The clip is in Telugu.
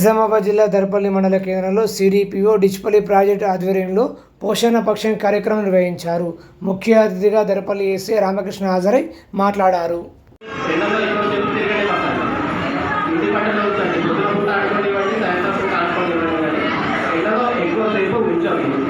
నిజామాబాద్ జిల్లా దర్పల్లి మండల కేంద్రంలో సిడిపిఓ డిచ్పల్లి ప్రాజెక్టు ఆధ్వర్యంలో పోషణ పక్షం కార్యక్రమం నిర్వహించారు. ముఖ్య అతిథిగా దర్పల్లి ఎస్ఐ రామకృష్ణ హాజరై మాట్లాడారు. ఎక్కువసేపు ఉంచాలి.